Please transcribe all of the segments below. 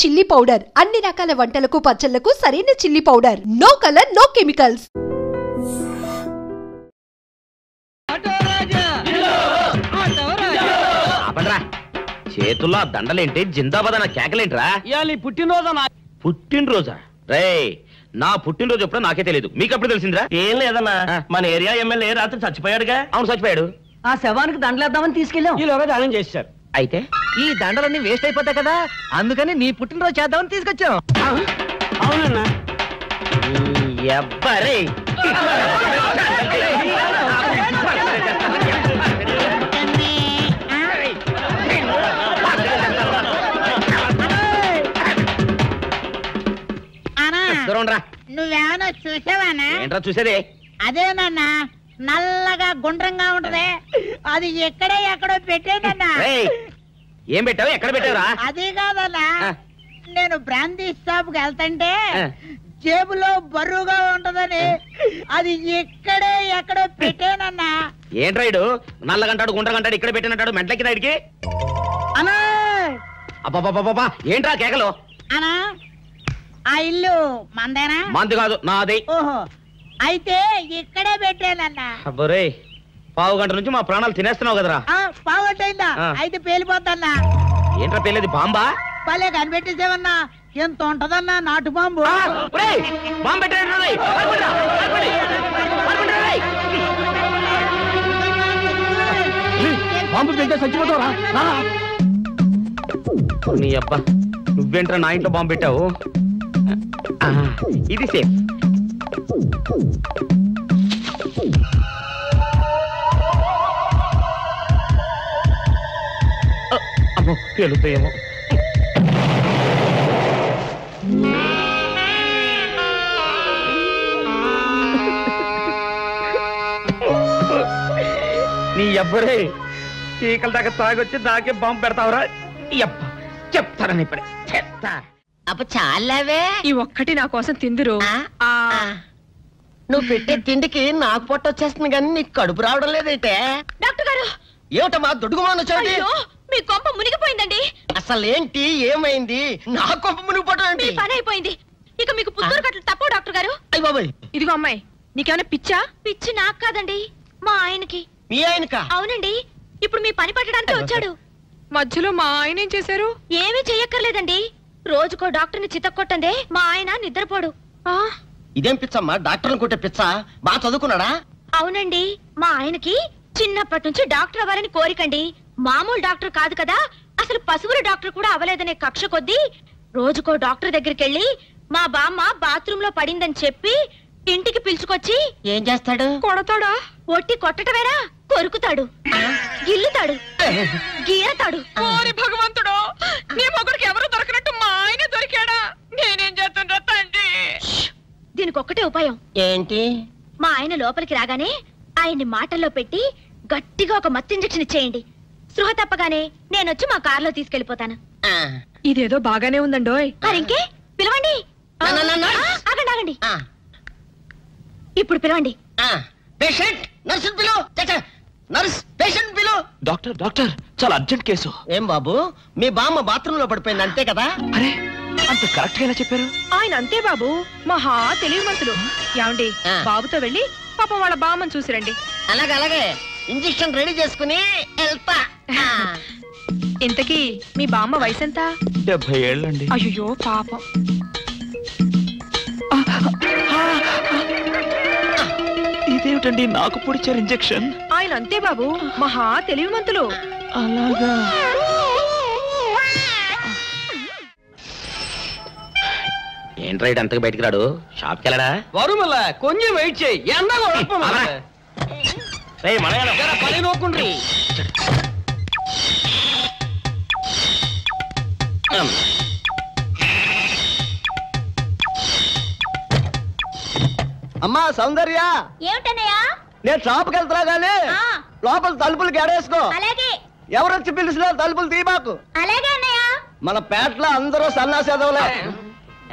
Chilli powder అన్ని రకాల వంటలకు పచ్చళ్లకు సరైన chilli powder. No colour no chemicals. చేతుల్లో దండలేంటి, జిందాబాద్ అన్న కేకలేంట్రా? పుట్టినరోజా? రే, నా పుట్టినరోజు ఎప్పుడో నాకే తెలియదు, మీకు ఎప్పుడు తెలిసిందిరా? ఏం లేదన్నా, మన ఏరియా ఎమ్మెల్యే రాత్రి చచ్చిపోయాడుగా. అవును, చచ్చిపోయాడు. ఆ శవానికి దండలేద్దామని తీసుకెళ్ళాం. ఈలోగా దానం చేశారు. అయితే ఈ దండలన్నీ వేస్ట్ అయిపోతాయి కదా, అందుకని నీ పుట్టినరోజు చేద్దామని తీసుకొచ్చాం. అవునన్నా. ఎవ్వరే నువ్వేమన్నా చూసావానా? ఏంట్రా చూసేది? అదేనన్నా, నల్లగా గుండ్రంగా ఉంటది, అది ఎక్కడో పెట్టేదన్నా. ఏం పెట్టావు, ఎక్కడ పెట్టావురా? అది కాదన్నా, నేను బ్రాందీ షాప్ కి వెళ్తుంటే జేబులో బరువుగా ఉంటదని అది ఎక్కడో పెట్టేనన్నా. ఏంట్రా ఇడు నల్లగంటాడు గుండ్రగంటాడు ఇక్కడ పెట్టినట్టాడు మెంట్లకి నాయుడికి? అన్నా అబ్బాబాబాబా, ఏంట్రా కేకలు? అన్నా, ఆ ఇల్లు మందేనా? మంది కాదు, నాది. ఓహో, అయితే ఇక్కడే పెట్టానన్నా. అబ్బరే, పావు గంట నుంచి మా ప్రాణాలు తినేస్తున్నావు కదరా. పావుగంటైందా? అయితే పేలిపోద్దన్నా. ఏంట్రా పేలేది, బాంబా? పలే కనిపెట్టేసేవన్నా, ఎంత ఉంటదన్నా నాటు బాంబు. బాంబు పెట్టాడు. బాంబు పెడితే చచ్చిపోతావురా. నీ అబ్బా, నువ్వేంట్రా నా ఇంట్లో బాంబు పెట్టావు? ఇది సేఫ్. అమ్మో, పేలుతాయేమో. నీ అబ్బరే, చీకల దాకా తాగొచ్చి నాకే బాంబు పెడతావురా? చెప్తారని ఇప్పుడే చెప్తా. అప్ప చాలావే, ఈ ఒక్కటి నా కోసం తిందురు. నువ్వు పెట్టే తిండికి నాకు పొట్ట వచ్చేస్తుంది కానీ నీకు కడుపు రావడం లేదైతే. డాక్టర్ గారు, ఏమిటమ్మా దొడుగుమాను వచ్చాడు? మీ కొంప మునిగిపోయిందండి. అసలు ఏంటి, ఏమైంది? నా కొంప మునిగిపోవడం మీ పని అయిపోయింది. ఇక మీకు పుత్తూరు కట్టలు తప్పవు డాక్టర్ గారు. అయ్య బాబాయ్, ఇదిగో అమ్మాయి, నీకేమైనా పిచ్చా? పిచ్చి నాకు కాదండి, మా ఆయనకి. మీ ఆయనకా? అవునండి, ఇప్పుడు మీ పని పట్టడానికి వచ్చాడు. మధ్యలో మా ఆయన ఏం చేశారు? ఏమీ చెయ్యక్కర్లేదండి, రోజుకో డాక్టర్ని చితక్కొట్టందే మా ఆయన నిద్రపోడు. ఇదేం పిచ్చమ్మా, డాక్టర్ని కొట్టే పిచ్చ? బాగా చదువుకున్నాడా? అవునండి, మా ఆయనకి చిన్నప్పటి నుంచి డాక్టర్ అవ్వాలని కోరికండి. మామూలు డాక్టర్ కాదు కదా, అసలు పశువుల డాక్టర్ కూడా అవ్వలేదనే కక్ష కొద్దీ రోజుకో డాక్టర్ దగ్గరికి వెళ్ళి మా బామ్మ బాత్రూమ్ లో పడిందని చెప్పి ఇంటికి పిలుచుకొచ్చి ఏం చేస్తాడు? కొడతాడా? ఒట్టి కొట్టటమేరా, కొరుకుతాడు, గిల్లుతాడు, గీరతాడు. ఓరి భగవంతుడు, నీ మొగుడికి ఎవరు దొరకనట్టు మా ఆయన దొరికాడా? నేనేం చేస్తుండ్రా తండ్రి? దీనికి ఒక్కటే ఉపాయం. ఏంటి? మా ఆయన లోపలికి రాగానే ఆయన్ని మాటల్లో పెట్టి గట్టిగా ఒక మత్తు ఇంజెక్షన్ ఇచ్చేయండి. స్పృహ తప్పగానే నేనొచ్చి మా కారులో తీసుకెళ్లిపోతాను. ఇదేదో బాగానే ఉందండోయ్. మరింకే పిలవండి. ఆగండి ఆగండి, ఇప్పుడు పిలవండి. పేషెంట్, నర్సు పిలు. నర్స్, పేషెంట్ పిలు. డాక్టర్ డాక్టర్, చాలా అర్జెంట్ కేసు. ఏం బాబు, మీ బామ్మ బాత్రూమ్ లో పడిపోయింది అంతే కదా? అరే, అంత కరెక్ట్ గా ఎలా చెప్పారు? ఆయన అంతే బాబు, మహా తెలివిమంతులు. ఏమండి, బాబుతో వెళ్ళి పాపం వాళ్ళ బామ్మని చూసిరండి. అలాగే అలాగే, ఇంజెక్షన్ రెడీ చేసుకుని వెళ్తా. ఇంతకీ మీ బామ్మ వయసు ఎంత? 70 ఏళ్ళండి. అయ్యో పాపం. ఇదేమిటండి నాకు పొడిచారు ఇంజెక్షన్? ఆయన అంతే బాబు, మహా తెలివిమంతులు. అలాగా? ఏంట్రా ఇటు అంతగా బయటికి రాడు? షాప్కి వెళ్ళడా? వరుమల్ల కొంచెం వెయిట్ చేయి. పని నోకుండ్రి. అమ్మా సౌందర్య, ఏమిటన్నయ్యా? నేను షాప్కి వెళ్తున్నా గానీ లోపల తలుపులు గడేసుకో. అలాగే. ఎవరొచ్చి పిలిచినా తలుపులు తీయబాకు. అలాగే అన్నయ్య. మన పేటలో అందరూ సన్నాసేదవులే.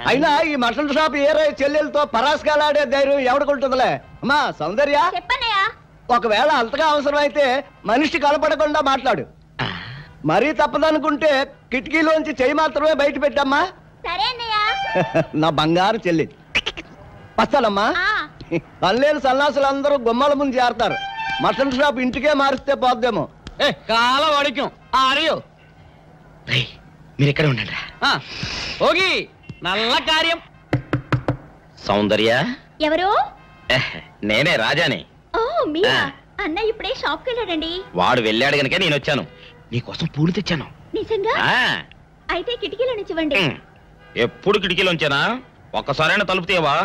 అయినా ఈ మటన్ షాప్ ఏరే చెల్లెలతో పరాస్కాలాడే ధైర్యం ఎవడుకుంటుందిలే. అమ్మా సౌందర్య, చెప్పన్నయ్యా. ఒకవేళ అంతగా అవసరమైతే మనిషి కనపడకుండా మాట్లాడు. మరీ తప్పదనుకుంటే కిటికీలోంచి చెయ్యి మాత్రమే బయట పెట్టమ్మా. సరే అన్నయ్య. నా బంగారు చెల్లి. వస్తానమ్మా. పల్లెలు సన్నాసులు అందరూ గుమ్మల ముందు చేరతారు. మటన్ షాప్ ఇంటికే మారిస్తే పోద్దేమో. కాల వాడిక్యం ఆరియో మీరు ఇక్కడే ఉండండి. ఓగి నల్ల కార్యం. సౌందర్య ఎవరు? నేనే రాజాని. ఓ మీరా? అన్నయ్య ఇప్పుడే షాప్ కి వెళ్ళాడండి. వాడు వెళ్ళాడు గనుక నేను వచ్చాను. నీకోసం పూలు తెచ్చాను. నిజంగా? అయితే కిటికీలో నుంచి ఇవ్వండి. ఎప్పుడు కిటికీలోంచేనా? ఒక్కసారైనా తలుపు తీయవా?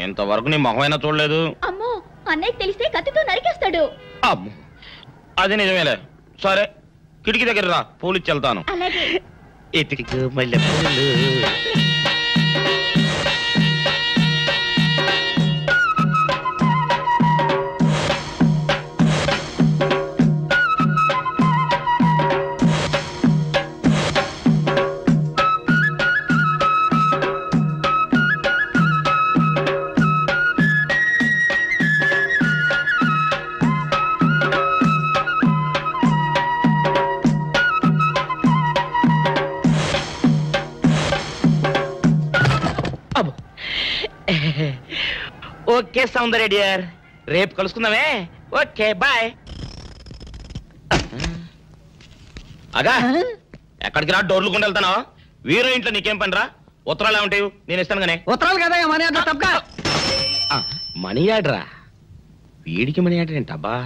ఇంతవరకు నీ మొహమైనా చూడలేదు. అమ్మో, అన్నయ్య తెలిస్తే కత్తితో నరికేస్తాడు. అమ్మో, అది నిజమేలే. సరే, కిటికీ దగ్గర రా, పూలు ఇచ్చి వెళ్తాను. అలాగే. ఓకే సౌందర్య డియర్, రేపు కలుసుకుందామే. Okay bye. అగా ఎక్కడికి రా? డోర్లు కొండ వెళ్తానా? వీరో ఇంట్లో నీకేం పని రా? ఉత్తరాలు ఏమంటాయి? నేను ఇస్తాను గానే. ఉత్తరాలు కదా మనీ ఆర్డర్ తప్ప. మనీ ఆర్డరా? వీడికి మనీ ఆర్డర్ ఏంటబ్బా?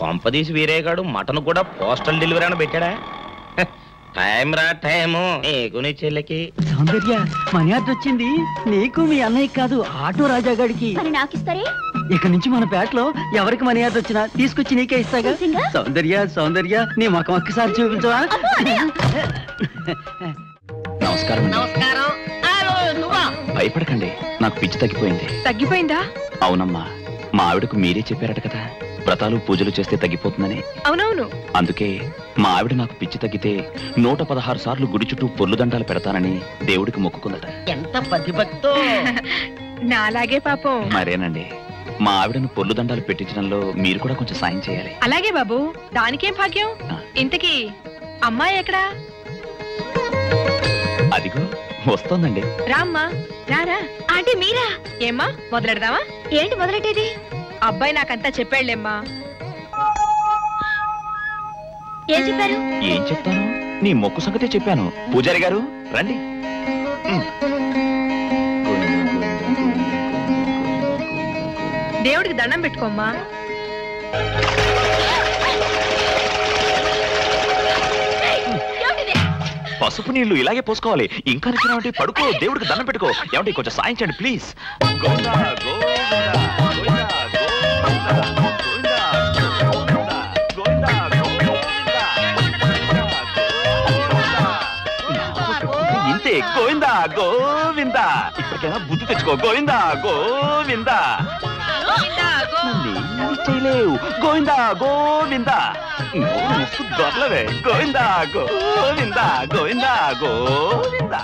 కొంపదీసి వీరేగాడు మటన్ కూడా పోస్టల్ డెలివరీ అని పెట్టాడా? టైం రా టైము నీకు నీ చెల్లెకి. సౌందర్య, మనీ ఆర్డర్ వచ్చింది. నీకు మీ అన్నయ్య కాదు, ఆటో రాజా గాడికి. మరి నాకిస్తారే? ఇక నుంచి మన పేటలో ఎవరికి మనీ ఆర్డర్ వచ్చినా తీసుకొచ్చి నీకే ఇస్తాగా. సౌందర్య సౌందర్య, నీ ముఖం ఒక్కసారి చూపించవా? నమస్కారం. నమస్కారం. భయపడకండి, నాకు పిచ్చి తగ్గిపోయింది. తగ్గిపోయిందా? అవునమ్మా, మా ఆవిడకు మీరే చెప్పారట కదా, వ్రతాలు పూజలు చేస్తే తగ్గిపోతుందని. అవునవును. అందుకే మా ఆవిడ నాకు పిచ్చి తగ్గితే 116 సార్లు గుడి చుట్టూ పొర్లు దండాలు పెడతానని దేవుడికి మొక్కుకుందట. ఎంత ప్రతిభక్తో. నాలాగే పాపం. మరేనండి, మా ఆవిడను పొర్లు దండాలు పెట్టించడంలో మీరు కూడా కొంచెం సాయం చేయాలి. అలాగే బాబు, దానికేం భాగ్యం. ఇంతకీ అమ్మాయి ఎక్కడా? అదిగో వస్తోందండి. రామ్మా, రారా. ఆంటీ మీరా? ఏమ్మా, మొదలెడదామా? ఏంటి మొదలెట్టేది? అబ్బాయి నాకంతా చెప్పాడులేమ్మా. ఏం చెప్పారు? ఏం చెప్తాను, నీ మొక్కు సంగతే చెప్పాను. పూజారి గారు రండి. దేవుడికి దండం పెట్టుకోమ్మా. పసుపు నీళ్లు ఇలాగే పోసుకోవాలి. ఇంకా నచ్చినావంటే పడుకో, దేవుడికి దండం పెట్టుకో. ఏమంటే కొంచెం సాయం చేయండి ప్లీజ్. గోవిందా గోవిందా గోవిందా గోవిందా గోవిందా గోవిందా గోవిందా. ఇంతే, గోవిందా గోవిందా. ఇప్పటికైనా బుద్ధి తెచ్చుకో. గోవిందా గోవిందా. నన్నేమీ చేయలేవు. గోవిందా గోవిందా. దొరలవే. గోవిందా గోవిందా గోవిందా గోవిందా.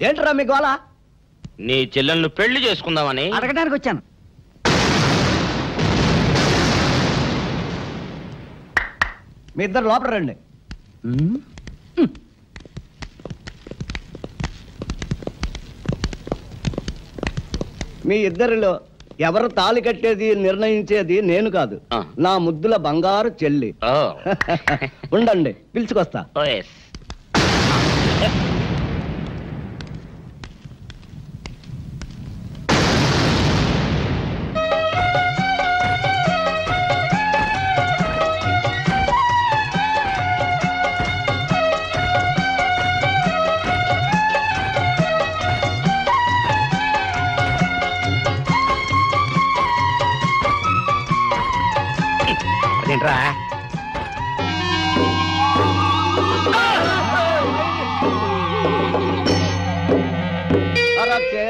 ఏంట్రా మీ గోళ? నీ చెల్లెలను పెళ్లి చేసుకుందామని అడగడానికి వచ్చాను. మీ ఇద్దరు లోపల రండి. మీ ఇద్దరిలో ఎవరు తాళి కట్టేది నిర్ణయించేది నేను కాదు, నా ముద్దుల బంగారు చెల్లి. ఉండండి, పిలుచుకొస్తా.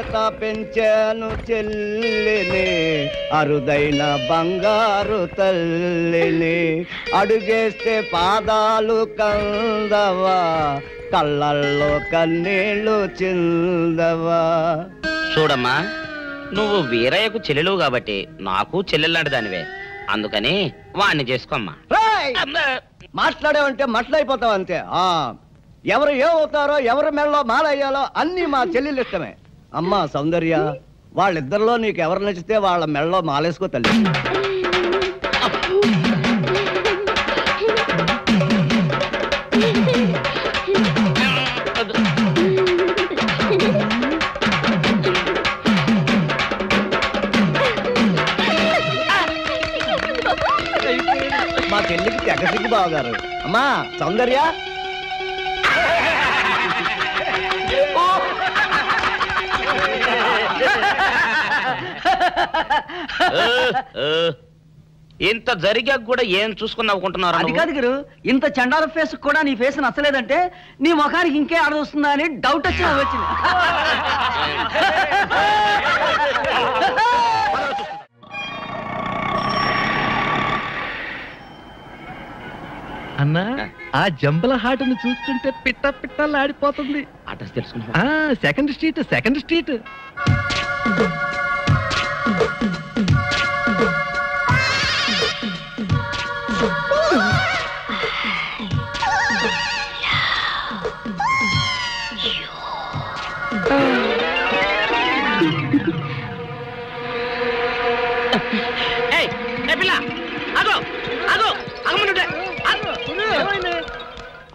చేత పెంచాను చెల్లిని, అరుదైన బంగారు తల్లిని. అడుగేస్తే పాదాలు కందవా, కళ్ళల్లో కన్నీళ్ళు చిందవా. చూడమ్మా, నువ్వు వీరయ్యకు చెల్లెలు కాబట్టి నాకు చెల్లెల్లాంటి దానివే. అందుకని వాణ్ణి చేసుకోమ్మా. మాట్లాడేవంటే మట్లయిపోతావు అంతే. ఎవరు ఏమవుతారో, ఎవరి మెళ్ళలో మాలయ్యాలో అన్ని మా చెల్లెలు ఇష్టమే. అమ్మా సౌందర్య, వాళ్ళిద్దరిలో నీకు ఎవరు నచ్చితే వాళ్ళ మెళ్ళలో మాలేసుకో తల్లి. మా చెల్లికి తెగసిగ్గు బావగారు. అమ్మా సౌందర్య, ఇంత జరిగాక కూడా ఏం చూసుకుని నవ్వుకుంటున్నారు? అది కాదు గురు, ఇంత చండాల ఫేస్ కూడా నీ ఫేస్ నచ్చలేదంటే నీ ముఖానికి ఇంకే ఆడదొస్తుందా అని డౌట్ వచ్చి వచ్చింది. అన్నా, ఆ జంబల హాటును చూస్తుంటే పిట్ట పిట్టలాడిపోతుంది. అడ్రస్ తెలుసుకున్నా? Second street, second street.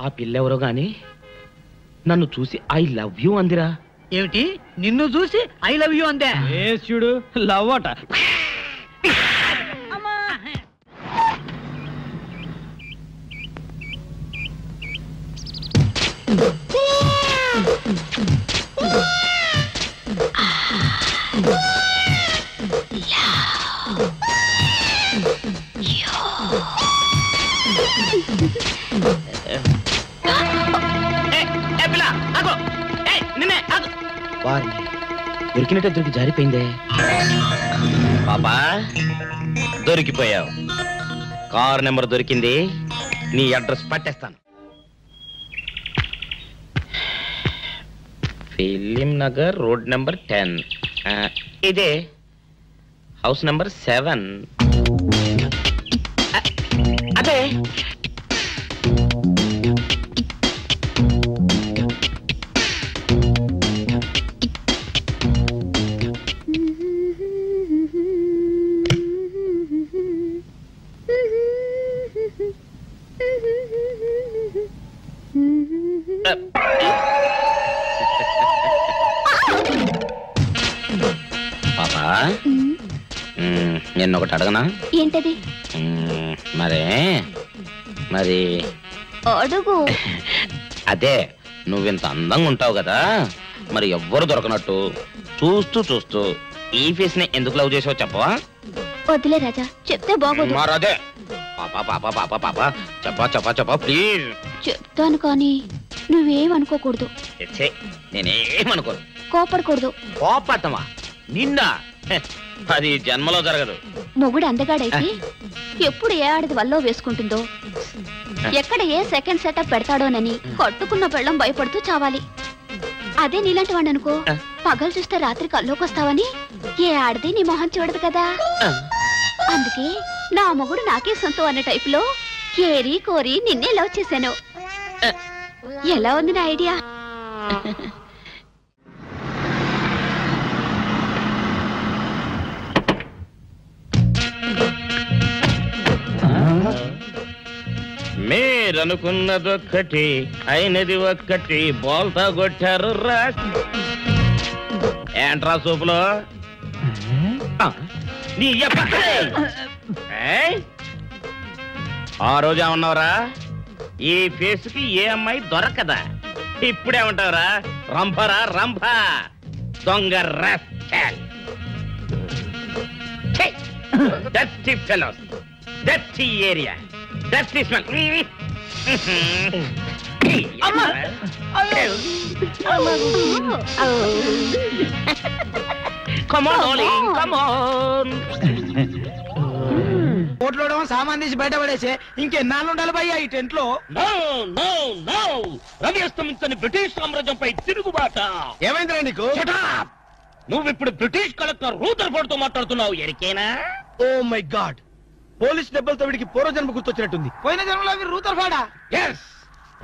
ఆ పిల్లెవరో గాని నన్ను చూసి ఐ లవ్ యూ అందిరా. ఏమిటి, నిన్ను చూసి ఐ లవ్ యూ అందే? చూడు, లవ్ అట. దొరికినట్టే దొరికి జారిపోయిందే. పాపా దొరికిపోయావు. కారు నెంబర్ దొరికింది, నీ అడ్రస్ పట్టేస్తాను. Film Nagar, road number 10. ఇదే హౌస్ నెంబర్ 7. అదే పాపా, నేను ఒకటి అడగనా? ఏంటది? మరి అడుగు. అదే, నువ్వింత అందంగా ఉంటావు కదా, మరి ఎవ్వరు దొరకనట్టు చూస్తూ చూస్తూ ఈ ఫేస్ ని ఎందుకు లవ్ చేసావు చెప్పవా? వద్దులే రాజా, చెప్తే బాగోదు. మరదే పాపా పాపా పాపా పాపా చెప్పా చెప్పా చెప్పా ప్లీజ్. చెప్తాను కానీ నువ్వేమనుకోకూడదు. నేనేమనుకోను. కోపడకూడదు. కోపడతామా? నిన్న అది జన్మలో జరగదు. మొగుడు అందగాడైతే ఎప్పుడు ఏ ఆడది వల్లో వేసుకుంటుందో, ఎక్కడ ఏ సెకండ్ సెటప్ పెడతాడోనని కట్టుకున్న పెళ్ళం భయపడుతూ చావాలి. అదే నీలాంటి వాడు అనుకో, పగలు చూస్తే రాత్రి కల్లోకొస్తావని ఏ ఆడది నీ మొహం చూడదు కదా. అందుకే నా మొగుడు నాకే సొంతం అన్న టైప్ లో ఏరి కోరి నిన్నే లవ్ చేశాను. ఎలా ఉంది నా ఐడియా? మీరనుకున్నదొక్కటి అయినది ఒక్కటి, బోల్తా కొట్టారు రా. ఏంట్రా సూపులో నీ ఆ రోజు ఏమన్నావురా? ఈ ఫేస్ కి ఏ అమ్మాయి దొరకదా? ఇప్పుడేమంటావురా? రంభరా రంభ, దొంగ rascal. Dirty fellows, dirty area, dirty smell. ఓట్లో సామాన్ తీసి బయట పడేసే ఇంకెన్నాళ్ళు ఉండాలి భయ్యా ఈ టెంట్ లో. రవి అస్తమించని బ్రిటిష్ సామ్రాజ్యంపై తిరుగుబాట. ఏమైందిరా నీకు? నువ్వు ఇప్పుడు బ్రిటిష్ కలెక్టర్ రూదర్ఫోర్డ్ తో మాట్లాడుతున్నావు. ఎరికేనా? ఓ మై గాడ్, పోలీస్ దెబ్బలతో వీడికి పూర్వజన్మ గుర్తొచ్చినట్టుంది. పోయిన జన్మలో అవి రూదర్ఫోర్డా? ఎస్.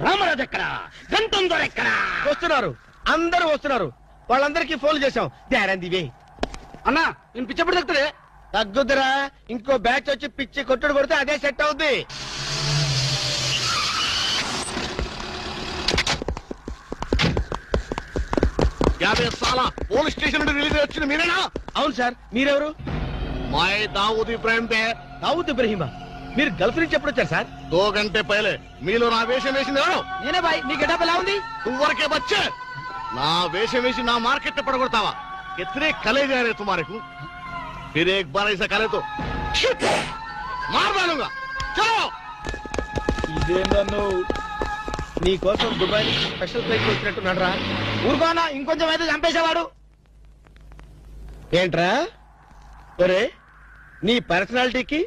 రామరాజు ఎక్కడా? గంటం దొర ఎక్కడా? వస్తున్నారు, అందరూ వస్తున్నారు. వాళ్ళందరికీ ఫోన్ చేశాం. దివే అన్నా, నేను పిచ్చప్పుడు తగ్గుతుంది. తగ్గుద్దురా, ఇంకో బ్యాచ్ వచ్చి పిచ్చి కొట్టుడు కొడితే అదే సెట్ అవుద్ది. పోలీస్ స్టేషన్ నుండి రిలీజ్ వచ్చింది మీరేనా? అవును సార్, మీరెవరు? మై దావూద్ ఇబ్రాహిం దే. దావూద్ ఇబ్రహీమా, మీరు గల్ఫ్ నుంచి ఎప్పుడు వచ్చారు సార్? 2 గంటే పైలే. మీలో నా వేషం వేసింది ఎవరు? నేనే బాయ్. నీ గెటప్ ఎలా ఉంది? నువ్వరకే బచ్చే. నా వేషం వేసి నా మార్కెట్ పడగొడతావా? कितने कले जा रहे तुम्हारे को? फिर एक बार ऐसा करे तो मार डालूंगा. चलो. ఇదేందన్ను నీ కోసం దుబాయ్ స్పెషల్ ఫ్లైట్ వచ్చినట్టున్నాడు రా. ఊరుకోనా, ఇంకొంచెం అయితే చంపేసేవాడు. ఏంట్రా ఒరే, నీ పర్సనాలిటీకి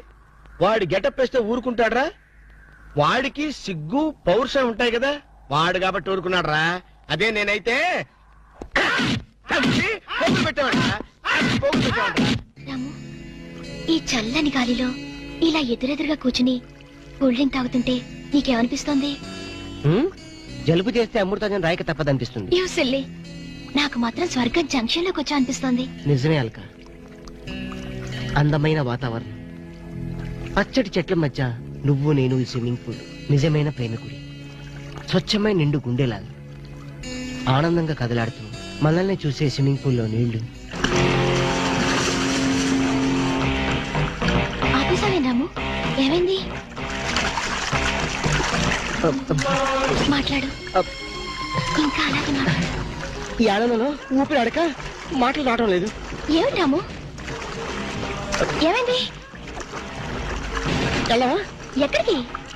వాడి గెటప్ వేస్తే ఊరుకుంటాడ్రా? వాడికి సిగ్గు పౌరుషం ఉంటాయి కదా, వాడు కాబట్టి ఊరుకున్నాడు రా. అదే నేనైతే రాము, ఈ చల్లని గాలిలో ఇలా ఎదురెదురుగా కూర్చుని కూల్ డ్రింక్ తాగుతుంటే నీకేమనిపిస్తోంది? జలుబు చేస్తే అమృతాజన్ రాయక తప్పదనిపిస్తుంది. యూ సిల్లీ, నాకు మాత్రం స్వర్గం జంక్షన్ లోకి వచ్చా అనిపిస్తోంది. నిజమే అల్క, అందమైన వాతావరణం, పచ్చటి చెట్ల మధ్య నువ్వు నేను ఈ స్విమ్మింగ్ పూల్ నిజమైన ప్రేమికుడి. స్వచ్ఛమైన నిండు గుండెలాగా ఆనందంగా కదలాడుతూ మనల్ని చూసే స్విమ్మింగ్ పూల్లో నీళ్లు. ఆపేసావే రాము, ఏమైంది? మాట్లాడు, ఇంకా అలాగే మాట్లాడు. ఈ ఆనందంలో ఊపిరి అడక మాటలు రావడం లేదు. ఏమిటి రాము, ఏమైంది? వెళ్ళవా? ఎక్కడికి?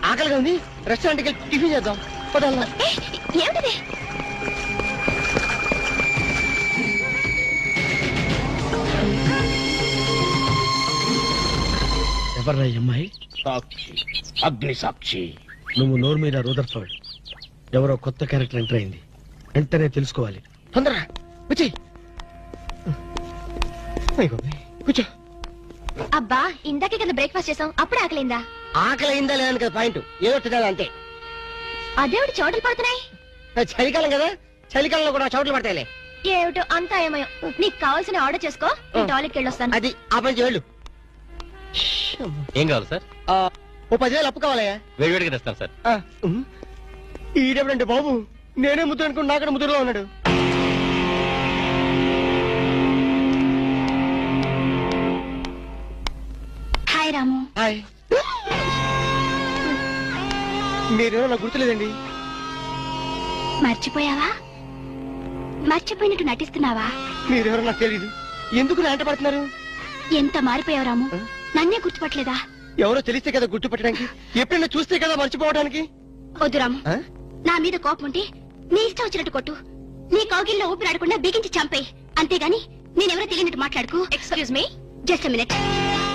ఆకలిగా ఉంది, రెస్టారెంట్కి వెళ్ళి టిఫిన్ చేద్దాం. పదల్లా. ఏమిటిది? ఎవర్రా ఈ అమ్మాయి? సాక్షి, అగ్ని సాక్షి. నువ్వు నోరు మీద రూదర్ఫోర్డ్, ఎవరో కొత్త క్యారెక్టర్ ఎంటర్ అయింది. వెంటనే తెలుసుకోవాలి. తొందరగా వచ్చి కూర్చో. అబ్బా, ఇందాకే కదా బ్రేక్ఫాస్ట్ చేసాం, అప్పుడే ఆకలిందా? ఆకలి అయిందా లేదని కదా పాయింట్, ఏదో తినాలి అంతే. అదేవిటి చోటలు పడుతున్నాయి. చలికాలం కదా, చలికాలంలో కూడా చోట్లు పడతాయిలే. ఏమిటో అంతా ఏమయో. నీకు కావాల్సిన ఆర్డర్ చేసుకో, టాయిలెట్కి వెళ్ళొస్తాను. అది ఆ పని వెళ్ళు. ఏం కావాలి సార్? ఓ 10,000 అప్పు కావాలయ్యా. వేడివేడిగా తెస్తాను సార్. ఈడెవడంటే బాబు, నేనే ముద్దు అనుకుని నాకడ ముద్దులో ఉన్నాడు. హాయ్ రాము. హాయ్. మీరేమో నాకు గుర్తులేదండి. మర్చిపోయావా? మర్చిపోయినట్టు నటిస్తున్నావా? మీరెవరో నాకు తెలీదు. ఎందుకు నా వెంట పడుతున్నారు? ఎంత మారిపోయావు రాము, నన్నే గుర్తుపట్టలేదా? ఎవరో తెలిస్తే కదా గుర్తుపట్టడానికి, ఎప్పుడైనా చూస్తే కదా మర్చిపోవడానికి. వద్దు రాము, నా మీద కోపం ఉంటే నీ ఇష్టం వచ్చినట్టు కొట్టు. నీ కౌగిల్లో ఊపిరాడకుండా బిగించి చంపే. అంతేగాని నేనెవరో తెలియనట్టు మాట్లాడుకు. Excuse me, just a minute.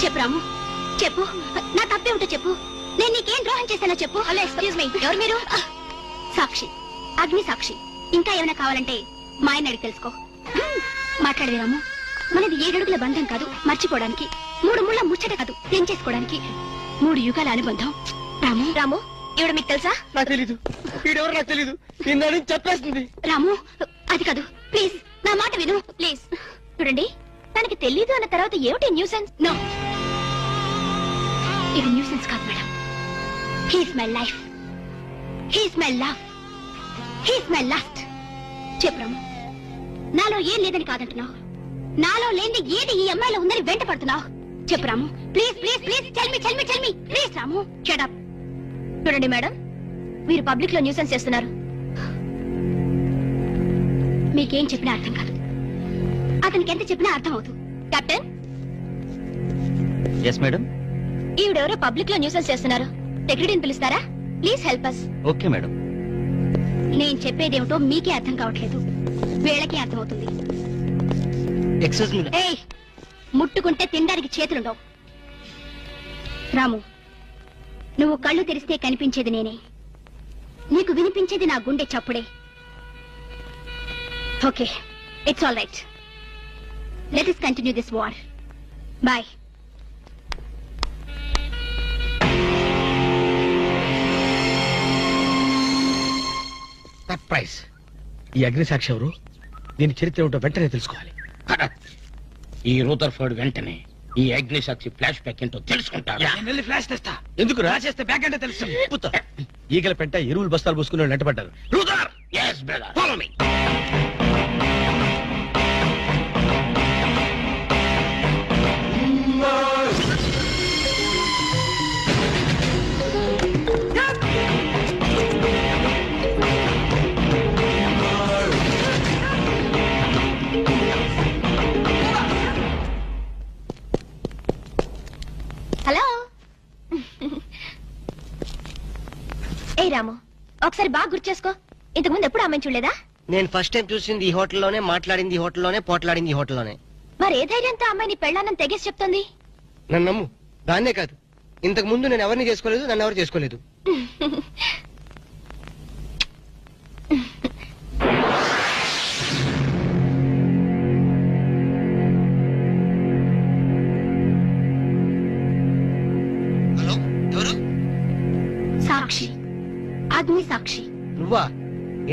చెప్పు రాము, చెప్పు. నా తప్పే ఉంటే చెప్పు. నేను నీకేం ద్రోహం చేశానో చెప్పు. హలో, ఎక్స్క్యూజ్ మీ, ఎవరు మీరు? సాక్షి, అగ్ని సాక్షి. ఇంకా ఏమైనా కావాలంటే మా ఆయన అడిగి తెలుసుకో. మాట్లాడేది రాము, మనది 7 అడుగుల బంధం కాదు మర్చిపోవడానికి, 3 ముళ్ళ ముచ్చట కాదు తెంచేసుకోవడానికి, 3 యుగాల అనుబంధం. రాము, రాము, ఇవిడ మీకు తెలుసా? నాకు తెలీదు. వీడెవరో నాకు తెలీదు. నిన్న చెప్పేస్తుంది. రాము, అది కాదు, ప్లీజ్ నా మాట విను, ప్లీజ్. చూడండి, తనకి తెలీదు అన్న తర్వాత ఏమిటి న్యూసెన్స్? నో, ఇది న్యూసెన్స్ కాదు madam. He's my life, he's my love, he's my last. చెప్పు రాము, నాలో ఏం లేదని కాదంటున్నావు? నాలో లేని ఏది ఈ అమ్మాయిలో ఉందని వెంట పడుతున్నావు? చెప్పు Ramu, please please please, tell me tell me tell me please. Ramu, shut up. చూడండి మేడం, మీరు పబ్లిక్ లో న్యూసెన్స్ చేస్తున్నారు. మీకేం చెప్పినా అర్థం కాదు, అతనికి ఎంత చెప్పినా అర్థం అవుతుంది. కెప్టెన్. Yes madam. ఈవిడెవరో పబ్లిక్ లో న్యూసెన్స్ చేస్తున్నారు. సెక్రటరీని పిలుస్తారా? Please help us. Okay madam. నేను చెప్పేదేమిటో మీకే అర్థం కావట్లేదు, వీళ్ళకి అర్థమవుతుంది. ఏయ్, ముట్టుకుంటే తినడానికి చేతులుండవు. రాము, నువ్వు కళ్ళు తెరిస్తే కనిపించేది నేనే, నీకు వినిపించేది నా గుండె చప్పుడే. Okay, it's all right. Let us continue this war. Bye. Surprise. ఈ అగ్నిసాక్షి ఎవరు? దీని చరిత్ర ఏమిటో వెంటనే తెలుసుకోవాలి. ఈ రూదర్ఫర్డ్ వెంటనే ఈ అగ్నిసాక్షి ఫ్లాష్ బ్యాక్ ఏంటో తెలుసుకుంటారు. ఫ్లాష్ తెస్తా. ఎందుకు చేస్తే బ్యాక్ అంటే తెలుసు. ఈగల పెంట ఎరువులు బస్తాలు పూసుకుని నెట్టబడ్డారు. రూదర్, yes brother, follow me. Hello. ఏ రాము, ఒకసారి బాగా గుర్తు చేసుకో. ఇంతకుముందు ఎప్పుడు అమ్మాయి చూడలేదా? నేను ఫస్ట్ టైం చూసింది ఈ హోటల్లోనే, మాట్లాడింది ఈ హోటల్లోనే, పోట్లాడింది ఈ హోటల్లోనే. మరి ఏ ధైర్యంతో అమ్మాయిని పెళ్ళానని తెగేసి చెప్తుంది? నన్ను నమ్ము. దాన్నే కాదు, ఇంతకు ముందు నేను ఎవరిని చేసుకోలేదు, నన్ను ఎవరు చేసుకోలేదు. హలో, ఎవరు? సాక్షి, అగ్ని సాక్షి. నువ్వా?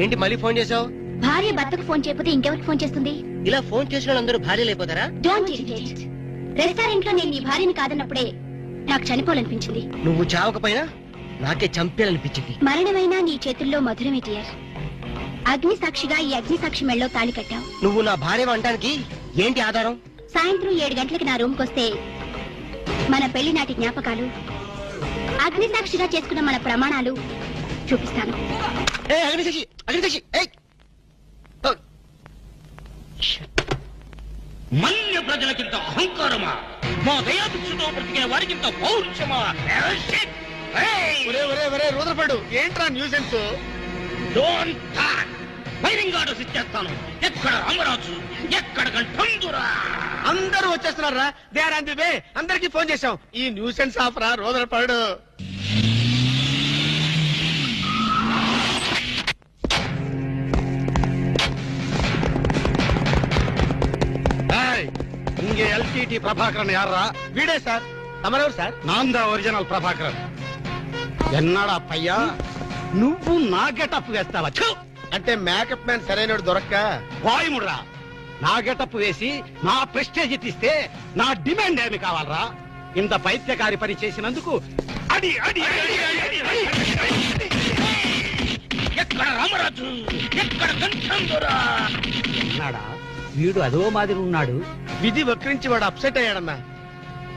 ఏంటి మళ్ళీ ఫోన్ చేసావు? భార్య భర్తకు ఫోన్ చేయకపోతే ఇంకెవరికి ఫోన్ చేస్తుంది? ఇలా ఫోన్ చేసిన వాళ్ళందరూ భార్యలు అయిపోతారా? Don't irritate. రెస్టారెంట్ లో నేను నీ భార్యని కాదన్నప్పుడే నాకు చనిపోవాలనిపించింది. నువ్వు చావకపోయినా నాకే చంపేయాలనిపించింది. మరణమైనా నీ చేతుల్లో మధురమే డియర్. అగ్ని సాక్షిగా ఈ అగ్ని సాక్షి మెళ్ళలో తాళి కట్టావు. నువ్వు నా భార్య అనడానికి ఏంటి ఆధారం? సాయంత్రం 7 గంటలకి నా రూమ్ కొస్తే మన పెళ్లి నాటి జ్ఞాపకాలు, అగ్ని సాక్షిగా చేసుకున్న మన ప్రమాణాలు చూపిస్తాను. అగ్నిసాక్షి, అగ్నిసాక్షి. మన్య ప్రజలకింత అహంకారమా? మా దయాభిక్షతో బ్రతికే వారికింత పౌరుషమా? రూదర్ఫర్డ్, ఏంట్రా nuisance? Don't talk. Firing orders ఇచ్చేస్తాను. ఎక్కడ రామరాజు, ఎక్కడ గంటందురా? అందరూ వచ్చేస్తున్నారా? They are on the way. అందరికి ఫోన్ చేశాం. ఈ న్యూసెన్స్ ఆఫ్ రా రూదర్ఫర్డ్. இங்கே எல்டிடி பிரபாகரன் யாரா? வீடே சார். తమరెవరు సార్? నాందా ఒరిజినల్ ప్రభాకరన్. ఎన్నాడా పయ్యా నువ్వు నా గెటప్ వేస్తావా? అంటే మేకప్ మ్యాన్ సరైనడు దొరక్క వాయుముడ్రా. నా గెటప్ వేసి నా ప్రెస్టేజ్ తీస్తే నా డిమాండ్ ఏమి కావాలరా? ఇంత పైత్యకారి పని చేసినందుకు అడి అడి అడి అడి అడి అడి. ఎక్కడ రామరాజు, ఎక్కడ గంటందురా? ఉన్నాడా? వీడు అదో మాదిరి ఉన్నాడు. విధి వక్రించి వాడు అప్సెట్ అయ్యాడన్నా.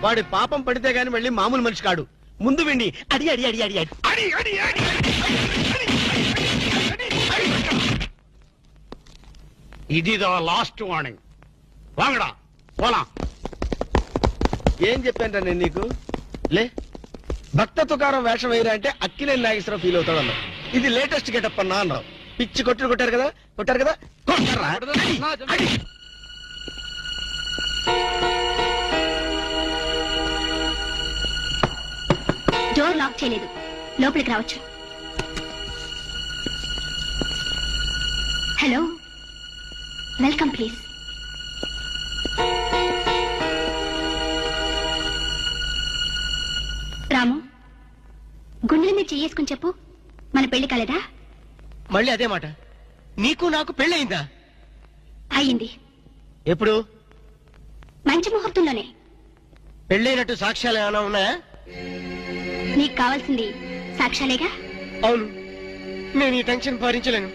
వాడి పాపం పడితే గాని మళ్ళీ మామూలు మనిషి కాడు. ముందు విండి అడి అడి అడి అడి అడి అడి అడి అడి. ఇది లాస్ట్ వార్నింగ్. వాంగడా పోలాం. ఏం చెప్పాను నేను నీకు? లే, భక్త తుకారం వేషం వేయరా అంటే అక్కినే నాగేశ్వరం ఫీల్ అవుతాడు అన్నావు. ఇది లేటెస్ట్ గెటప్ అన్నా అన్నావు. పిచ్చి కొట్టారు కదా, కొట్టారు కదా, కొట్టారా? డోర్ లాక్ చేయలేదు, లోపలికి రావచ్చు. Hello, welcome please. రాము, గుండెల మీద చేసుకుని చెప్పు, మన పెళ్లి కాలేదా? మళ్ళీ అదే మాట. నీకు నాకు పెళ్ళయిందా? అయ్యింది. ఎప్పుడు? మంచి ముహూర్తంలోనే. పెళ్ళైనట్టు సాక్ష్యాలు ఏమైనా ఉన్నాయా? నీకు కావాల్సింది సాక్ష్యాలేగా? అవును. నేను ఈ టెన్షన్ భరించలేను.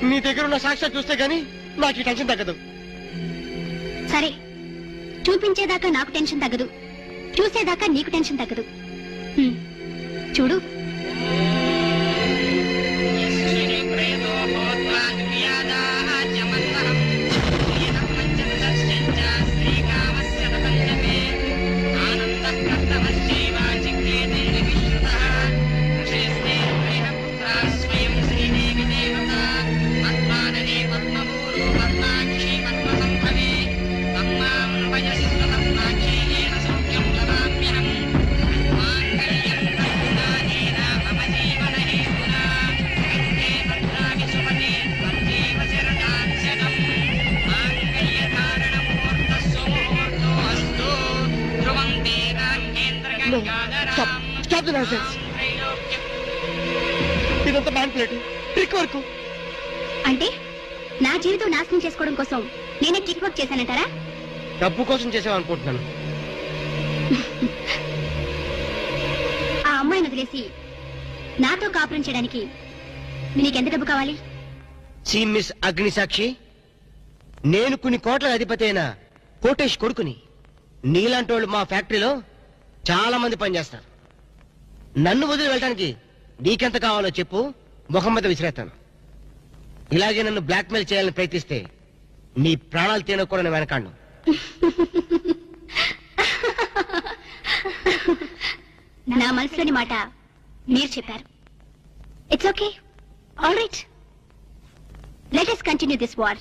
నీ దగ్గర ఉన్న సాక్ష్యాలు చూస్తే గానీ నాకు ఈ టెన్షన్ తగ్గదు. సరే, చూపించేదాకా నాకు టెన్షన్ తగ్గదు, చూసేదాకా నీకు టెన్షన్ తగ్గదు. చూడు. ఇదంతా మ్యానిపులేట్ ట్రిక్ వర్క్. అంటే నా జీవితం నాశనం చేసుకోవడం కోసం నేనే ట్రిక్ వర్క్ చేశానంటారా? డబ్బు కోసం చేసామనుకుంటున్నాను. ఆ అమ్మాయిని వదిలేసి నాతో కాపురం చేయడానికి నీకెంత డబ్బు కావాలి? మిస్ అగ్నిసాక్షి, నేను కొన్ని కోట్ల అధిపతి అయిన కోటేష్ కొడుకుని. నీలాంటి వాళ్ళు మా ఫ్యాక్టరీలో చాలా మంది పనిచేస్తారు. నన్ను వదిలి వెళ్ళడానికి నీకెంత కావాలో చెప్పు, ముఖం మీద విసిరేస్తాను. ఇలాగే నన్ను బ్లాక్మెయిల్ చేయాలని ప్రయత్నిస్తే నీ ప్రాణాలు తీయడం కూడా నేను వెనకాండు. నా మనసులోని మాట మీరు చెప్పారు. It's okay, all right, let us continue this war.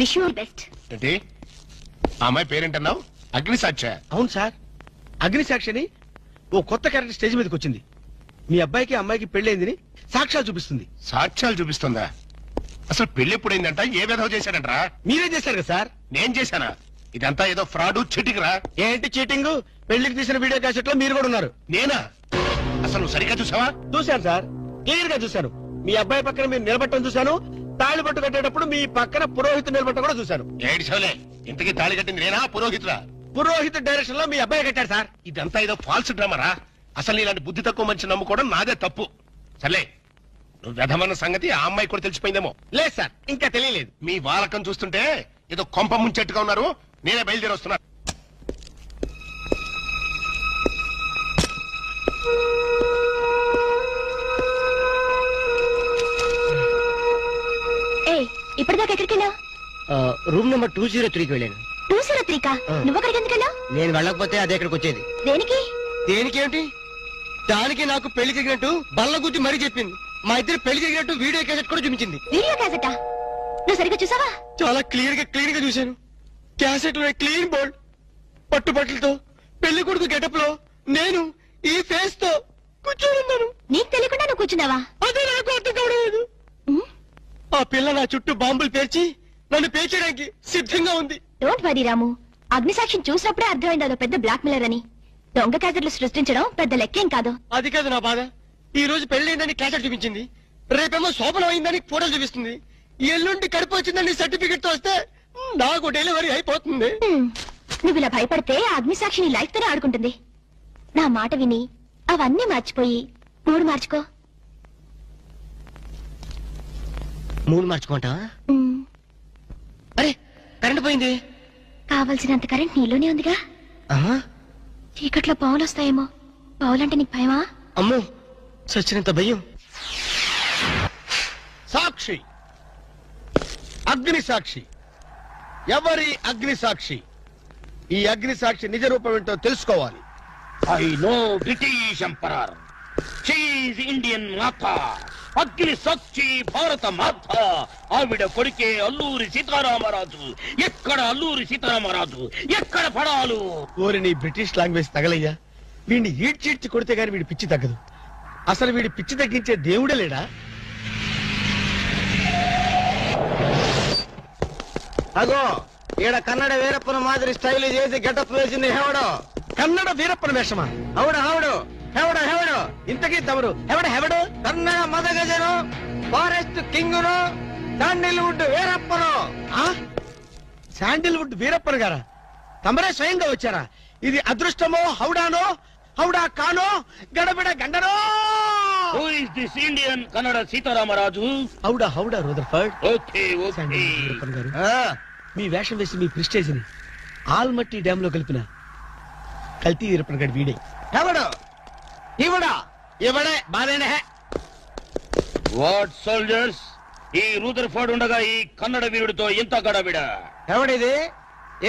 Wish you all best. ఏంటి ఆ అమ్మాయి పేరేంటన్నావు? అగ్నిసాక్ష? అవును సార్, అగ్నిసాక్షిని ఓ కొత్త క్యారెక్టర్ స్టేజ్ మీదకి వచ్చింది. మీ అబ్బాయికి అమ్మాయికి పెళ్ళైందని సాక్ష్యాలు చూపిస్తుంది. సాక్ష్యాలు చూపిస్తుందా? అసలు పెళ్లి ఎప్పుడైందంట? ఏ విధవ చేశాడంటరా? మీరే చేశారు కదా సార్? నేను చేశానా? ఇదంతా ఏదో ఫ్రాడ్ చీటింగ్ రా. ఏంటి చీటింగ్? పెళ్లికి తీసిన వీడియో క్యాసెట్ లో మీరు కూడా ఉన్నారు. నేనా? అసలు నువ్వు సరిగ్గా చూసావా? చూశాను సార్, క్లియర్ గా చూశాను. మీ అబ్బాయి పక్కన మీరు నిలబట్టడం చూశాను. తాళి పట్టు కట్టేటప్పుడు మీ పక్కన పురోహితుడు నిలబట్టడం కూడా చూశాను. ఏడు సోలే, ఇంతకీ తాళి కట్టింది నేనా పురోహితుడా? పురోహితు డైరెక్షన్ లో మీ అబ్బాయి కట్టాడు సార్. ఇదంతా ఏదో ఫాల్స్ డ్రామారా. అసలు ఇలాంటి బుద్ధి తక్కువ మనిషి నమ్ముకోవడం నాదే తప్పు. సర్లే, నువ్వు వెధమన్న సంగతి ఆ అమ్మాయి కూడా తెలిసిపోయిందేమో. లేదు సార్, ఇంకా తెలియలేదు. మీ వాలకం చూస్తుంటే ఏదో కొంప ముంచెట్టుగా ఉన్నారు. నేనే బయలుదేరి వస్తున్నా. ఇప్పటిదాకా ఎక్కడికి వెళ్ళావు? రూమ్ నెంబర్ 203కి వెళ్ళాను. 203కా? నువ్వు అక్కడికి ఎందుకు వెళ్ళావు? నేను వెళ్ళకపోతే అదే ఇక్కడికి వచ్చేది. దేనికి? దేనికేమిటి? దానికి నాకు పెళ్లి జరిగినట్టు బల్ల గుద్ది మరీ చెప్పింది. మా ఇద్దరు పెళ్లి జరిగినట్టు వీడియో క్యాసెట్ కూడా చూపించింది. వీడియో క్యాసెటా? నువ్వు సరిగ్గా చూసావా? చాలా క్లియర్ గా చూశాను. క్యాసెట్ లో క్లీన్ బోల్డ్ పట్టుబట్టలతో పెళ్లి కొడుకు గెటప్ లో నేను ఈ ఫేస్ తో కూర్చోనున్నాను. నీకు తెలియకుండా నువ్వు కూర్చున్నావా? అదే నాకు అర్థం కావలేదు. ఆ పిల్ల నా చుట్టూ బాంబులు పేర్చి నన్ను పేర్చడానికి సిద్ధంగా ఉంది. డోంట్ వరీ రాము, అగ్నిసాక్షిని చూసినప్పుడే అర్థమైంది అదో పెద్ద బ్లాక్ మెయిలర్ అని. దొంగ క్యాసెట్లు సృష్టించడం పెద్ద లెక్కేం కాదు. అది కాదు నా బాధ. ఈ రోజు పెళ్లైందని క్యాసెట్ చూపించింది, రేపేమో శోభనం అయిందని ఫోటోలు చూపిస్తుంది, ఎల్లుండి కడుపు వచ్చిందని సర్టిఫికెట్ తో వస్తే నాకు డెలివరీ అయిపోతుంది. నువ్వు ఇలా భయపడితే అగ్నిసాక్షిని లైఫ్ తోనే ఆడుకుంటుంది. నా మాట విని అవన్నీ మర్చిపోయి మూడు మార్చుకో. మూడు మార్చుకుంటా? అరే కరెంట్ పోయింది. కావలసినంత కరెంట్ నీలోనే ఉందిగా. చీకట్లో పావులు వస్తాయేమో. పావులంటే నీకు భయమా? అమ్మో, సచ్చినంత భయం. సాక్షి, అగ్ని సాక్షి. ఎవరి అగ్ని సాక్షి? ఈ అగ్ని సాక్షి నిజ రూపం ఏంటో తెలుసుకోవాలి. I know British emperor, she is Indian మాత, అగ్ని సాక్షి భారత మాత. ఆవిడ కొడుకే అల్లూరి సీతారామరాజు. ఎక్కడ అల్లూరి సీతారామరాజు, ఎక్కడ పడాలు? ఓరి నీ బ్రిటిష్ లాంగ్వేజ్ తగలయ్యా. వీడిని ఈడ్చిడ్చి కొడితే గాని వీడి పిచ్చి తగ్గదు. అసలు వీడి పిచ్చి తగ్గించే దేవుడే లేడా? అగో ఈడ కన్నడ వీరప్పన మాదిరి స్టైల్ చేసి గెటప్ వేసింది హెవడో. కన్నడ వీరప్పన వేషమా? అవుడు హెవడు హెవడు హెవడు. ఇంతకీ తమరు హెవడు? కన్నడ మదగజను, ఫారెస్ట్ కింగును, శాండిల్వుడ్ వీరప్పను. శాండిల్వుడ్ వీరప్పన్ గారా? తమరే స్వయంగా వచ్చారా? ఇది అదృష్టమో హౌడానో, హౌడా కానో, గడబిడ గండనో? Who is this Indian Kannada Sitaramaraju? హౌడా Rutherford. Okay okay. Veerappan garu, మీ వేషం వేసి మీ ప్రిస్టేజ్ ని ఆల్మట్టి డ్యామ్ లో కలిపిన కల్తీ వీరప్పన్ గారి వీడే. హెవడు ఇవడే బాధేనే. వాట్ సోల్జర్స్, ఈ రూదర్ఫోర్డ్ ఉండగా ఈ కన్నడ వీరుడితో ఎంత గడబిడ? ఎవడిది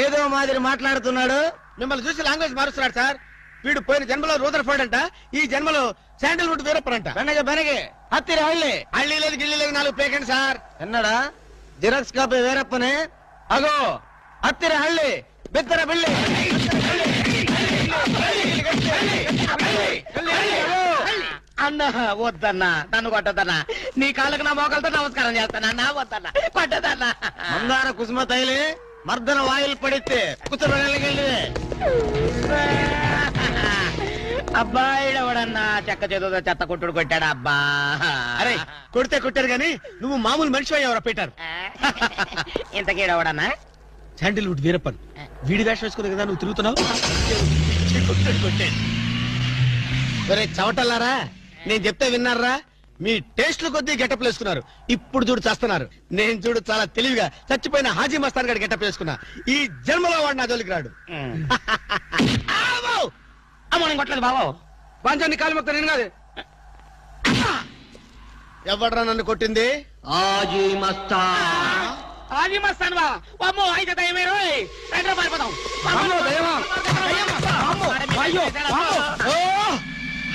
ఏదో మాదిరి మాట్లాడుతున్నాడు? మిమ్మల్ని చూసి లాంగ్వేజ్ మారుస్తున్నాడు సార్. వీడు పోయిన జన్మలో రూదర్ఫోర్డ్ అంట, ఈ జన్మలో శాండిల్వుడ్ వీరప్పన్ అంట. బెనగే హత్తిరి హళ్ళీ లేదు గిల్లి లేదు, 4 పేకండి సార్. ఎన్నడా జిరాక్స్ కాపీ వీరప్పనే. అగో హత్తిరి హళ్ళి బిత్తర బిల్లి. అన్నా వద్దన్నా, నన్ను కొట్టదన్నా. నీ కాళ్ళకు నా మోకాలతో నమస్కారం చేస్తానన్నా. వద్దన్నా, కొట్టదన్నా. మందార కుసుమ తైలి మర్దన వాయిల్ పడితే కుతురు అబ్బాయి ఎవడన్నా చెక్క చేతుతో చెత్త కొట్టుడు కొట్టాడు అబ్బా. అరే కొడితే కొట్టారు గాని నువ్వు మామూలు మనిషి అయ్యావరా పీటర్. ఇంతకీడవడన్నా శాండిల్వుడ్ వీరప్పన్ వీడి వేషం వేసుకునే కదా నువ్వు తిరుగుతున్నావు. ఒరే చవటల్లారా, నేను చెప్తే విన్నారా? మీ టేస్ట్లు కొద్దీ గెటప్ వేసుకున్నారు. ఇప్పుడు చూడు చేస్తున్నారు. నేను చూడు చాలా తెలివిగా చచ్చిపోయిన హాజీ మస్తాన్ గారి గెటప్ వేసుకున్నా. ఈ జన్మలో వాడు నా జోలికి రాడు. కొట్టలేదు బాబు. బాంచాన్ని కాలు మొత్తం నేను కాదు. ఎవడ్రా నన్ను కొట్టింది? హాజీ మస్తాన్. హాజీ మస్తాన్ బా అమ్మో అయితే దయమేరో పారిపోతాం.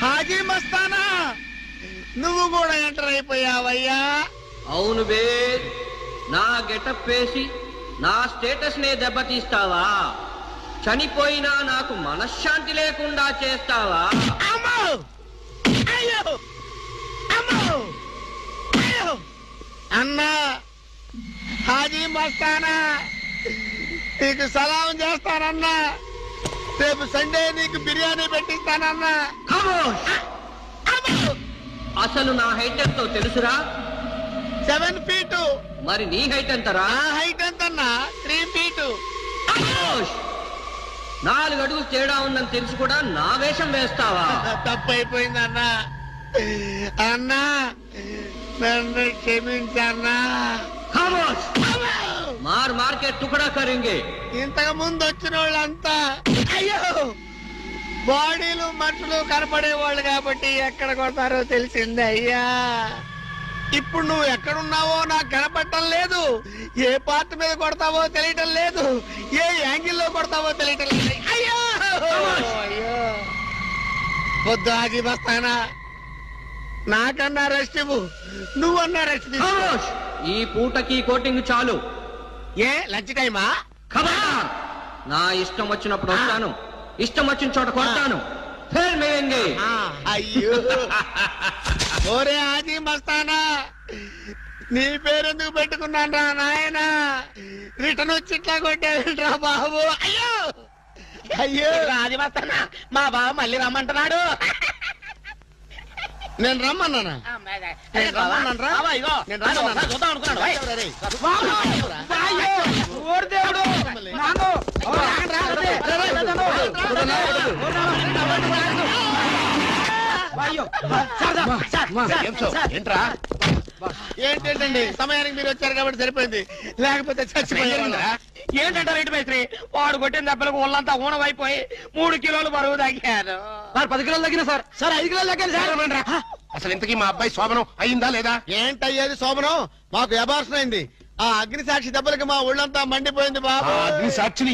హాజీ మస్తానా, నువ్వు కూడా ఎంటర్ అయిపోయావయ్యా? అవును బే, నా గెటప్ వేసి నా స్టేటస్ నే దెబ్బతీస్తావా? చనిపోయినా నాకు మనశ్శాంతి లేకుండా చేస్తావా? అన్నా హాజీ మస్తానా, నీకు సలాం చేస్తానన్నా. రేపు సండే నీకు బిర్యానీ పెట్టిస్తానన్నా. అసలు నా హైట్ ఎంతో తెలుసురా? 7 feet. మరి నీ హైట్ ఎంతరా? నా హైట్ ఎంతన్నా? 3 feet. 4 అడుగులు తేడా ఉందని తెలిసి కూడా నా వేషం వేస్తావా? తప్పైపోయింది అన్నా. అన్నా నన్ను క్షమించన్నా. మార్ మార్కెట్ టుకడా కరింగే. ఇంతకు ముందు వచ్చిన వాళ్ళంతా అయ్యో బాడీలు మనుషులు కనపడే వాళ్ళు కాబట్టి ఎక్కడ కొడతారో తెలిసింది అయ్యా. ఇప్పుడు నువ్వు ఎక్కడున్నావో నాకు కనపడటం లేదు. ఏ పార్ట్ మీద కొడతావో తెలియటం లేదు. ఏ యాంగిల్లో కొడతావో తెలియటం లేదు. అయ్యో అయ్యో వద్దు హాజీ మస్తానా, నాకన్నా రెస్ట్ ఇవ్వు. నువ్వన్నా రెస్ట్ తీసుకో. ఈ పూటకి కోటింగ్ చాలు. ఏ లంచ్ టైమా? నా ఇష్టం వచ్చినప్పుడు వస్తాను, ఇష్టం వచ్చిన చోట కొడతాను. అయ్యో ఓరే హాజీ మస్తానా, నీ పేరెందుకు పెట్టుకున్నాను రా నాయనా? రిటర్న్ వచ్చి ఇట్లా కొట్టేరా బాబు. అయ్యో అయ్యో హాజీ మస్తానా, మా బావ మళ్ళీ రమ్మంటున్నాడు. నేను రమ్మన్నానా? చూద్దాం అనుకున్నాడు. ఏంట్రా? ఏంటండి సమయానికి మీరు వచ్చారు కాబట్టి సరిపోయింది, లేకపోతే చచ్చిపోయిందా? ఏంటంటే రేటు మేస్త్రి, వాడు కొట్టిన దెబ్బలకు ఒళ్ళంతా ఊనమైపోయి 3 కిలోలు బరువు తగ్గారు. 10 కిలోలు తగ్గిన సార్. 5 కిలోలు తగ్గాను సార్. అసలు ఇంతకీ మా అబ్బాయి శోభనం అయిందా లేదా? ఏంటయ్యేది శోభనం? మాకు అబార్షన్ అయింది. ఆ అగ్ని సాక్షి దెబ్బలకి మా ఒళ్ళంతా మండిపోయింది బాబు. అగ్ని సాక్షిని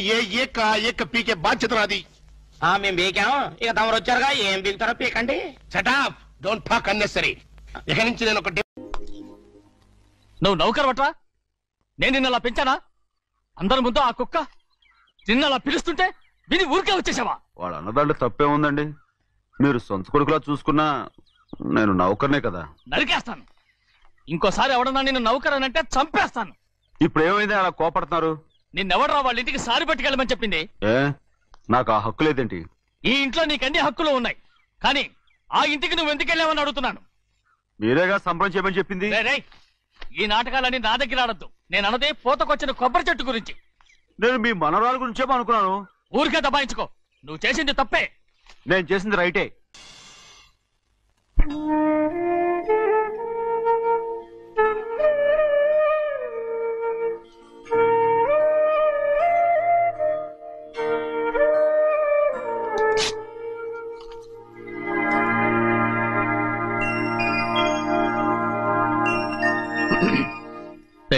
ఏక పీకే బాధ్యత నాది. మేము బీకాం, ఇక తమరు వచ్చారుగా, ఏం బీగుతారో పీకండి. Shut up, don't talk unnecessary. ఇక నుంచి నేను ఒక నువ్వు నౌకర్ పట్రా? నేను నిన్న అలా పెంచానా? అందరి ముందు ఆ కుక్క నిన్న అలా పిలుస్తుంటే విని ఊరికే వచ్చేసావా? వాడు అన్నదాంట్లో తప్పే ఉందండి. మీరు సొంత కొడుకులా చూసుకున్నా నేను నౌకర్నే కదా. నరికేస్తాను. ఇంకోసారి ఎవడన్నా నిన్ను నౌకర్ అని అంటే చంపేస్తాను. ఇప్పుడు ఏమైంది అలా కోపడుతున్నారు? నిన్నెవడరా వాళ్ళ ఇంటికి సారి పట్టుకెళ్ళమని చెప్పింది? ఏ నాకు ఆ హక్కు లేదేంటి? ఈ ఇంట్లో నీకన్ని హక్కులు ఉన్నాయి, కానీ ఆ ఇంటికి నువ్వు ఎందుకు వెళ్ళావని అడుగుతున్నాను. మీరేగా సంబరం చేయమని చెప్పింది. ఈ నాటకాలన్నీ నా దగ్గర ఆడద్దు. నేను అన్నదే పూతకొచ్చిన కొబ్బరి చెట్టు గురించి. నేను మీ మనవరాల గురించేమో అనుకున్నాను. ఊరికే దబాయించుకో. నువ్వు చేసింది తప్పే. నేను చేసింది రైటే.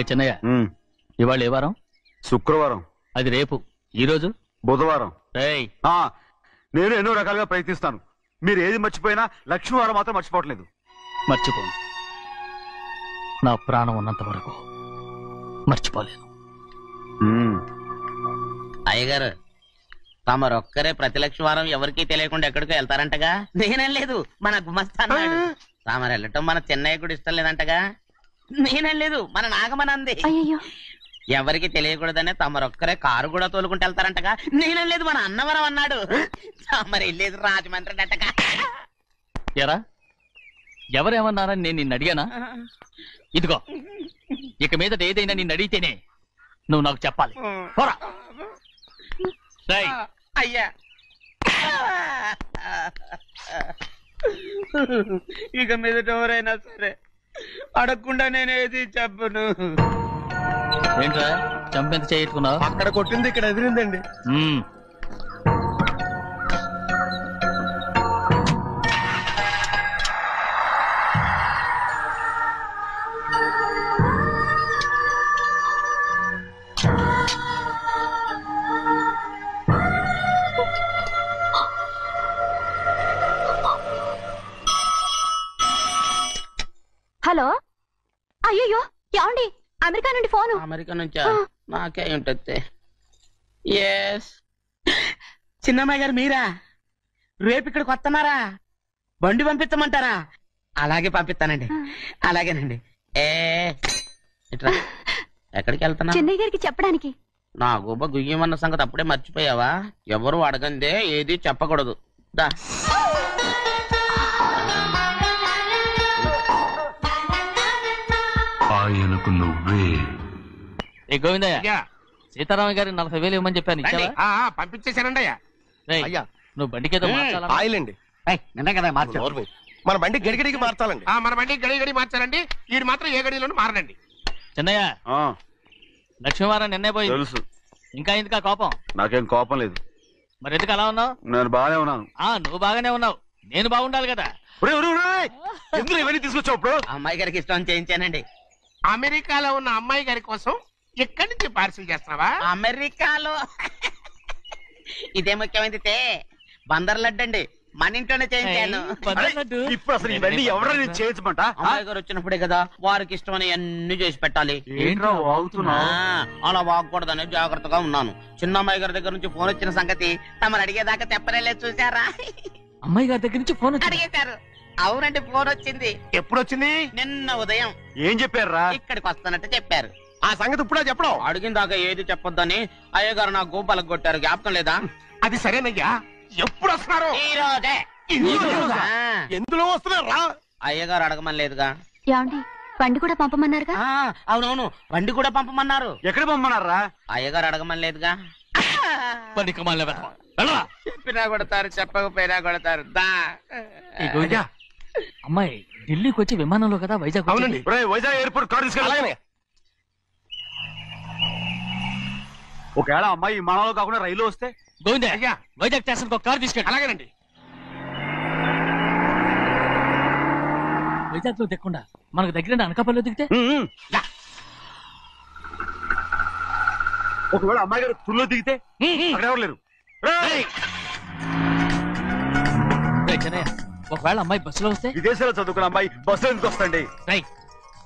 చిన్నయ్య, ఇవాళ ఏ వారం? శుక్రవారం. అది రేపు. ఈ రోజు బుధవారం. నేను ఎన్నో రకాలుగా ప్రయత్నిస్తాను. మీరు ఏది మర్చిపోయినా లక్ష్మీవారం మాత్రం మర్చిపోవట్లేదు. మర్చిపోను. నా ప్రాణం ఉన్నంత వరకు మర్చిపోలేను. అయ్యగారు, తమరొక్కరే ప్రతి లక్ష్మీవారం ఎవరికీ తెలియకుండా ఎక్కడికో వెళ్తారంటగా? నేనేం లేదు, మన గుమస్తాను. తామరు వెళ్ళటం మన చెన్నయ్య కూడా ఇష్టం లేదంటగా? నేనేం లేదు, మన నాగమనంది. అయ్యో ఎవరికి తెలియకూడదనే తమరొక్కరే కారు కూడా తోలుకుంటూ వెళ్తారంటగా. నేనలేదు, మన అన్నవరం అన్నాడు. తమరు వెళ్ళేది రాజమండ్రి అంటగా. ఎరా ఎవరేమన్నారని నేను నిన్ను అడిగానా? ఇదిగో ఇక మీద ఏదైనా నిన్ను అడిగితేనే నువ్వు నాకు చెప్పాలి. పోరా. అయ్యా ఇక మీదట ఎవరైనా సరే అడగకుండా నేనేది చెప్పను. ఏంట్రా చంపెంత చేయించుకున్నావు? అక్కడ కొట్టింది ఇక్కడ ఎదిరిందండి. హలో, అయ్యో ఏమండి? అమెరికా నుండి ఫోను. అమెరికా నుంచా? నాకే ఉంటుంది. ఎస్, చిన్నమ్మాయి గారు మీరా? రేపు ఇక్కడికి వస్తున్నారా? బండి పంపించమంటారా? అలాగే పంపిస్తానండి. అలాగేనండి. ఇట్రా. ఎక్కడికి వెళ్తున్నా? చెన్నై గారికి చెప్పడానికి. నా గుబ్బ గుయ్యమన్న సంగతి అప్పుడే మర్చిపోయావా? ఎవరు అడగందే ఏది చెప్పకూడదు. దా. ఆయనకు నువ్వే. ఏ గోవిందయ్య, సీతారామ గారికి 40,000 ఇవ్వమని చెప్పాను. ఇచ్చావా? పంపించేశానండి అయ్యా. అయ్యా నువ్వు బండికేదో మార్చాలా? ఆయిల్ అండి. నిన్న కదా మార్చారు. మన బండి గడిగడికి మార్చాలండి. మన బండి గడిగడి మార్చాలండి. వీడు మాత్రం ఏ గడిలోనూ మారనండి. చిన్నయ్య, లక్ష్మీవారం నిన్నే పోయి తెలుసు. ఇంకా ఎందుకా కోపం? నాకేం కోపం లేదు. మరి ఎందుకు అలా ఉన్నావు? నేను బాగానే ఉన్నాను. నువ్వు బాగానే ఉన్నావు, నేను బాగుండాలి కదా. ఎందుకు ఇవన్నీ తీసుకొచ్చావు? ఇప్పుడు అమ్మాయి గారికి ఇష్టం చేయించానండి. అమెరికాలో ఉన్న అమ్మాయి గారి కోసం ఎక్కడి నుంచి పార్సిల్ చేస్తున్నావా? అమెరికాలో ఇదే ముఖ్యమైనది. బందర్ లడ్డు అండి, మన ఇంట్లోనే చేయించాను. ఇప్పుడు అసలు ఇవన్నీ ఎవరైనా చేయించమంట? అమ్మాయి గారు వచ్చినప్పుడే కదా వారికి ఇష్టమని అన్ని చేసి పెట్టాలి. ఏంట్రా వాగుతున్నావ్? అలా వాగకూడదని జాగ్రత్తగా ఉన్నాను. చిన్న అమ్మాయి గారి దగ్గర నుంచి ఫోన్ వచ్చిన సంగతి తమరు అడిగేదాకా తెప్పలేదు. చూసారా? అమ్మాయి గారి దగ్గర నుంచి ఫోన్ అడిగేశారు. అవునండి, ఫోన్ వచ్చింది. ఎప్పుడు వచ్చింది? నిన్న ఉదయం. ఏం చెప్పారా? ఇక్కడికి వస్తానంటే చెప్పారు. ఆ సంగతి ఇప్పుడే చెప్పడం. అడిగిన దాకా ఏది చెప్పొద్దని అయ్యగారు నా గోపాలకు కొట్టారు. జ్ఞాపకం లేదా? అది సరేనయ్యా. ఎప్పుడు వస్తున్నారు? ఈ రోజే. ఎందులో వస్తున్నారా? అయ్యగారు అడగమని లేదుగా. ఏమండి బండి కూడా పంపమన్నారుగా? అవునవును, బండి కూడా పంపమన్నారు. ఎక్కడ పంపమన్నారా? అయ్యగారు అడగమని లేదుగా. చెప్పినా కొడతారు, చెప్పకపోయినా కొడతారు. అమ్మాయి ఢిల్లీకి వచ్చి విమానంలో కదా వైజాగ్. అవునండి. వైజాగ్ ఎయిర్పోర్ట్ కార్ తీసుకెళ్ళి. ఒకవేళ అమ్మాయి విమానంలో కాకుండా రైలు వస్తే? గోవిందే, వైజాగ్ స్టేషన్ ఒక కార్ తీసుకెళ్ళి. అలాగేనండి. వైజాగ్ లో దిక్కుండా మనకు దగ్గర అనకాపల్లిలో దిగితే? ఒకవేళ అమ్మాయి గారు తుల్లో దిగితే? అక్కడ ఎవరు లేరు. ఒకవేళ అమ్మాయి బస్సులో వస్తే? విదేశాల్లో చదువుకున్న అమ్మాయి బస్సులో ఎందుకు వస్తండి?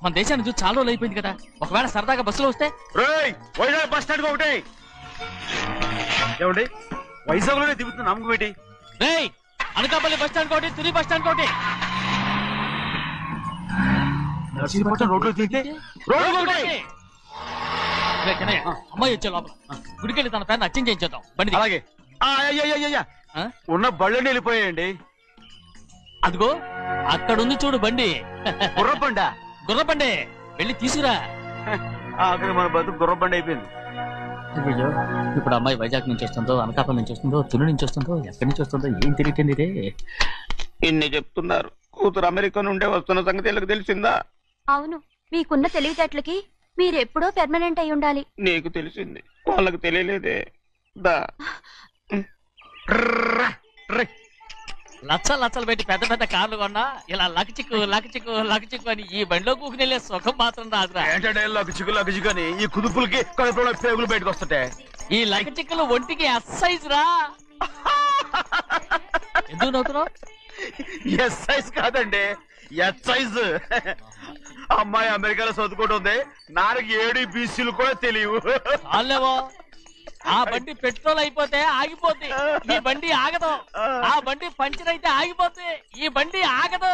మన దేశాన్ని చూసి చాలా రోజులు అయిపోయింది కదా, ఒకవేళ సరదాగా బస్సులో వస్తే? వైజాగ్ బస్ స్టాండ్ ఒకటి ఏమండి, వైజాగ్ లోనే దిగుతున్న నమ్మకం ఏంటి? అనకాపల్లి బస్ స్టాండ్ కోటి, తుని బస్ స్టాండ్ కోటి. నర్సీపట్నం రోడ్లో దిగితే అమ్మాయి వచ్చే లోపల గుడికెళ్ళి తన పేరుని అచ్చం చేయించేద్దాం. బండి అలాగే. ఉన్న బళ్ళని వెళ్ళిపోయాయండి. అదిగో అక్కడుంది చూడు బండి. గుర్రబండా? గుర్రబండి, వెళ్ళి తీసుకురా. అక్కడ మన బతుకు గుర్రబండి అయిపోయింది. అయ్యో, ఇప్పుడు అమ్మాయి వైజాగ్ నుంచి వస్తుందో, అనకాపల్లి నుంచి వస్తుందో, తుని నుంచి వస్తుందో, ఎక్కడి నుంచి వస్తుందో ఏం తెలియటండి రే. ఇన్ని చెప్తున్నారు, కూతురు అమెరికా నుండే వస్తున్న సంగతి వీళ్ళకి తెలిసిందా? అవును, మీకున్న తెలివితేటలకి మీరెప్పుడో పెర్మనెంట్ అయి ఉండాలి. నీకు తెలిసింది, వాళ్ళకి తెలియలేదే. దా లచ్చలు పెట్టి పెద్ద పెద్ద కార్లు కొన్నా ఇలా లకచిక్కు లకచిక్కు లకచిక్కు అని ఈ బండిలో కూకుని వెళ్ళే సుఖం మాత్రం రాదురా. లకచిక్కు అని ఈ కుదుపులకి కడుపులో పేగులు బయటకు వస్తుంటాయి. ఈ లకచిక్కులు ఒంటికి ఎక్సైజ్ రా. ఎందుకు నవ్వుతున్నావు? ఎక్సైజ్ కాదండి, ఎక్సైజ్. అమ్మాయి అమెరికాలో చదువుకుంటుంది, నాకు 7 BCలు కూడా తెలియవు. చాలేవో, ఆ బండి పెట్రోల్ అయిపోతే ఆగిపోద్ది, ఈ బండి ఆగదు. ఆ బండి పంచర్ అయితే ఆగిపోతే ఈ బండి ఆగదు.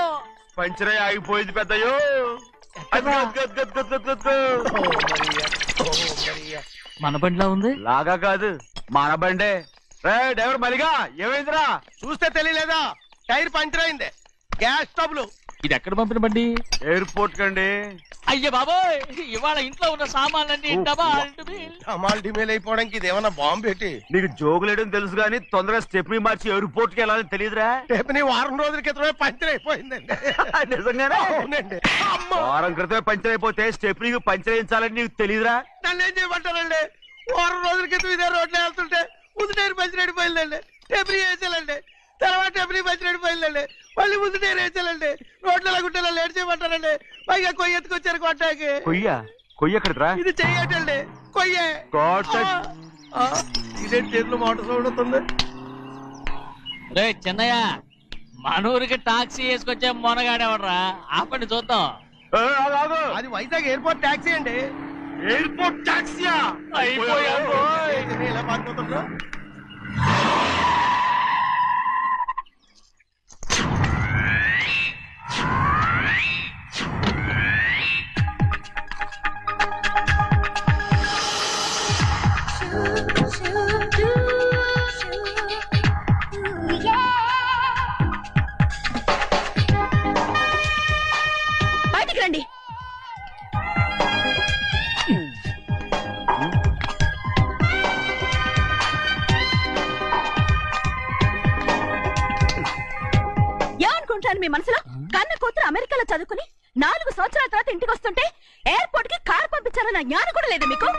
పంచరే ఆగిపోయింది పెద్దయ్యో. మన బండిలా ఉంది. లాగా కాదు మన బండే. డ్రైవర్ మలిగా ఏమైందిరా? చూస్తే తెలియలేదా? టైర్ పంచర్ అయింది. Gas trouble. ఇది ఎక్కడ పంపిన బండి? ఎయిర్పోర్ట్ కండి. అయ్య బాబోయ్, ఇవాళ ఇంట్లో ఉన్న సామాన్లన్నీ డమాల్ డిమేల్ అయిపోవడానికి ఇది ఏమన్నా బాంబు పెట్టి. నీకు జోగులేయడం తెలుసు కానీ తొందరగా స్టెప్ని మార్చి ఎయిర్పోర్ట్ కి వెళ్ళాలని తెలియదురా? స్టెప్ని వారం రోజుల క్రితమే పంచర్ అయిపోయిందండి. నిజంగానే? అవునండి. వారం క్రితమే పంచర్ అయిపోతే స్టెప్ని పంచర్ వేయించాలని నీకు తెలియదురా? నన్ను ఏం చేయమంటారండి? వారం రోజుల క్రితం ఇదే రోడ్లో వెళ్తుంటే ముందు టైర్ పంచర్ అయిపోయిందండి. స్టెప్ని వేసాలండి. తర్వాత స్టెప్ని పంచర్ అయిపోయిందండి. మళ్ళీ ముందు టైర్ వేసాలండి. రోడ్లు ఎలాగుంటే లేట్ చేయమంటారండి. పైగా కొయ్య ఎత్తుకొచ్చారు కొట్టాకి. కొయ్య ఎక్కడిరా? ఇది చెయ్యటండి. కొయ్యే. ఇదే చేతులు మోటార్ సౌండ్ అవుతుంది. రే చిన్నయ్య, మనూరికి టాక్సీ వేసుకొచ్చే మొనగాడేవడరా? ఆపండి చూద్దాం. అది వైజాగ్ ఎయిర్పోర్ట్ టాక్సీ అండి. ఎయిర్పోర్ట్ టాక్సీయా? ఇలా పారిపోతుండ్రా. బయటికి రండి. ఏమనుకుంటాను మీ మనసులో? కన్న కూతురు అమెరికాలో చదువుకుని 4 సంవత్సరాల తర్వాత ఇంటికి వస్తుంటే ఎయిర్పోర్ట్ కి కారు పంపించాలన్న జ్ఞానం కూడా లేదా మీకు?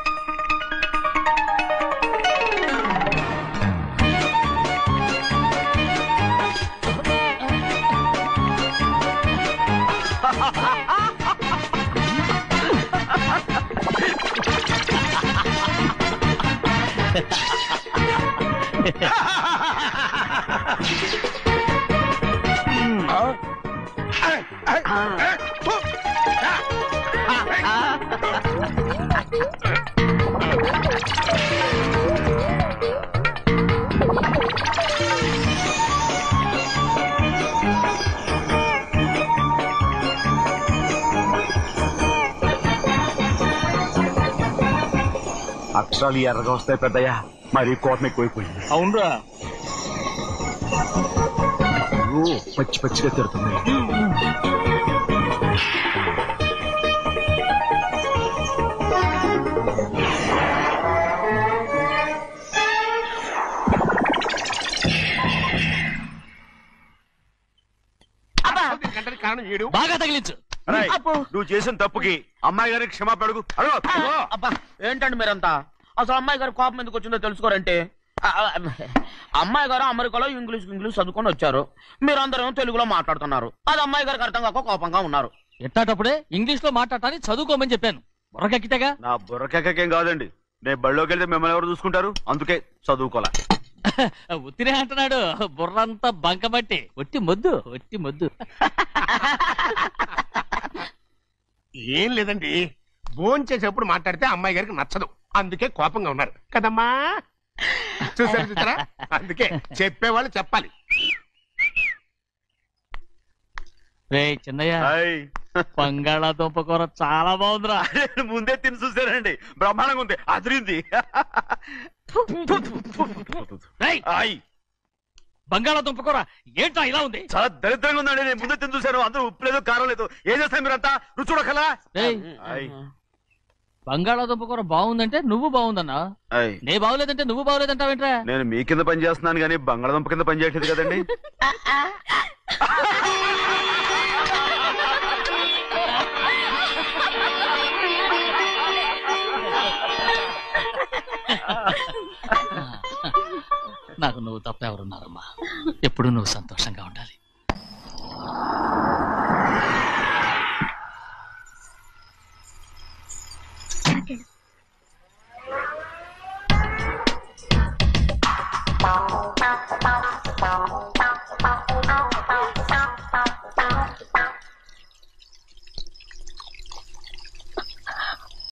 అక్షరాలు ఎర్రగా వస్తాయి పెద్దయ్యా. మరి కోపం ఎక్కువైపోయింది. అవునరా? పచ్చి పచ్చిగా తిడుతుంది. బాగా తగిలించు. నువ్వు చేసిన తప్పుకి అమ్మాయి గారికి క్షమాపణ అడుగు. అబ్బా ఏంటండి మీరంతా? అసలు అమ్మాయి గారు కోపం ఎందుకు వచ్చిందో తెలుసుకోరంటే, అమ్మాయి గారు అమెరికాలో ఇంగ్లీష్ చదువుకొని వచ్చారు. మీరందరూ తెలుగులో మాట్లాడుతున్నారు. అది అమ్మాయి గారికి అర్థం కాక కోపంగా ఉన్నారు. ఎట్టాటప్పుడే ఇంగ్లీష్ లో మాట్లాడటానికి చదువుకోమని చెప్పాను. బుర్రకెక్కితేగా? నా బుర్రకెక్కకేం కాదండి. నేను బళ్ళోకి వెళ్తే మిమ్మల్ని ఎవరు చూసుకుంటారు? అందుకే చదువుకోలే. ఉత్తినే అంటున్నాడు. బుర్రంతా బంకబట్టి. ఒట్టి మొద్దు. ఏం లేదండి, భోంచేసేప్పుడు మాట్లాడితే అమ్మాయి గారికి నచ్చదు. అందుకే కోపంగా ఉన్నారు కదమ్మా. చూసారా? అందుకే చెప్పేవాళ్ళు చెప్పాలి. రే చిన్నయ్య, బంగాళాదుంప కూర చాలా బాగుందిరా. ముందే తిని చూసానండి, బ్రహ్మాండంగా ఉంది, అదిరింది. బంగాళాదుంప కూర ఏంటా ఇలా ఉంది? చాలా దరిద్రంగా ఉందండి. నేను ముందే తిని చూశాను. అందరూ ఉప్పు లేదు, కారం లేదు. ఏం చేస్తాను మీరంతా? రుచి చూడకలా. బంగాళాదుంప కూర బాగుందంటే నువ్వు బాగుందన్నా, నే బాగులేదంటే నువ్వు బాగులేదంటావేంట్రా? నేను మీ కింద పని చేస్తున్నాను కానీ బంగాళాదుంప కింద పని చేయట్లేదు కదండి. నాకు నువ్వు తప్ప ఎవరున్నారమ్మా? ఎప్పుడు నువ్వు సంతోషంగా ఉండాలి.